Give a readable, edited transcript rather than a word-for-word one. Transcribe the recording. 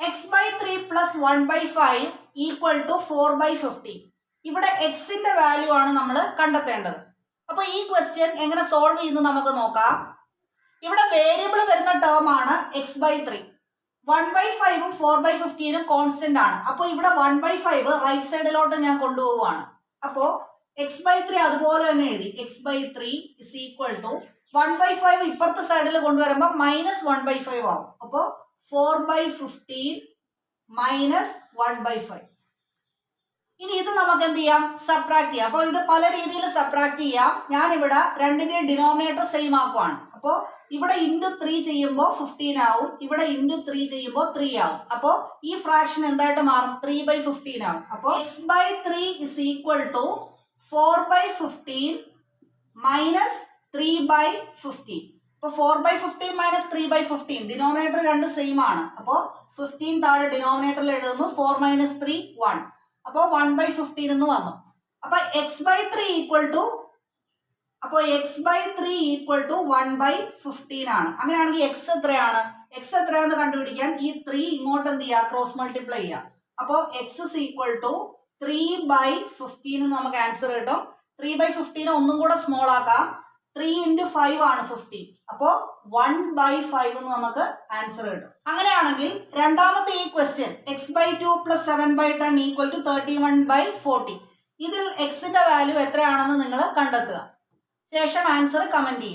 x/3 plus 1/5 equal to 4/15. ഇവിടെ എക്സിന്റെ value ആണ് നമ്മൾ കണ്ടെത്തേണ്ടത്. അപ്പൊ ഈ ക്വസ്റ്റ്യൻ എങ്ങനെ സോൾവ് ചെയ്യുന്നു നമുക്ക് നോക്കാം. ഇവിടെ വേരിയബിൾ വരുന്ന ടേം ആണ് x/3. 1/5ഉം 4/15ഉം കോൺസ്റ്റന്റ് ആണ്. അപ്പൊ ഇവിടെ 1/5 റൈറ്റ് സൈഡിലോട്ട് ഞാൻ കൊണ്ടുപോവുകയാണ്. അപ്പോ x/3 അതുപോലെ തന്നെ എഴുതി. x/3 is equal to 1/5 ഇപ്പുറത്തെ സൈഡിൽ കൊണ്ടുവരുമ്പോൾ -1/5 ആവും. അപ്പോ 4/15 മൈനസ് 1/5. ഇനി ഇത് നമുക്ക് എന്ത് ചെയ്യാം? സബ്ട്രാക്ട് ചെയ്യാം. അപ്പോൾ ഇത് പല രീതിയിൽ സബ്ട്രാക്ട് ചെയ്യാം. ഞാനിവിടെ രണ്ടിന്റെയും ഡിനോമിനേറ്റർ സെയിം ആക്കുവാണ്. അപ്പോൾ ഇവിടെ ഇൻറ്റു 3 ചെയ്യുമ്പോൾ 15 ആവും, ഇവിടെ ഇൻറ്റു 3 ചെയ്യുമ്പോൾ 3 ആവും. അപ്പോൾ ഈ ഫ്രാക്ഷൻ എന്തായിട്ട് മാറും? 3/15 ആവും. അപ്പോൾ x/3 is equal to 4/15 minus 3/15. അപ്പോൾ 4/15 മൈനസ് 3/15 ഡിനോമിനേറ്റർ രണ്ട് സെയിം ആണ്. അപ്പോൾ 15 താഴെ ഡിനോമിനേറ്ററിൽ എഴുതുന്നു. 4 മൈനസ് 3 1. അപ്പോൾ 1/15 എന്ന് വന്നു. അപ്പൊ x/3 ഈക്വൽ ടു 1/15 ആണ്. അങ്ങനെയാണെങ്കിൽ x എത്രയാണ്? x എത്രയാണെന്ന് കണ്ടുപിടിക്കാൻ ഈ 3 ഇങ്ങോട്ട് എന്ത് ചെയ്യുക? ക്രോസ് മൾട്ടിപ്ലൈ ചെയ്യുക. അപ്പോൾ x is equal to 3/15 നമുക്ക് ആൻസർ കിട്ടും. 3/15 ഒന്നും കൂടെ സ്മോൾ ആക്കാം. 3 into 5 ആണ് 15. അപ്പോ 1/5 എന്ന് നമുക്ക് ആൻസർ കിട്ടും. അങ്ങനെയാണെങ്കിൽ രണ്ടാമത്തെ ഈ question x/2 plus 7/10 equal to 31/40. ഇതിൽ എക്സിന്റെ വാല്യൂ എത്രയാണെന്ന് നിങ്ങൾ കണ്ടെത്തുക. ശേഷം ആൻസർ കമന്റ് ചെയ്യുക.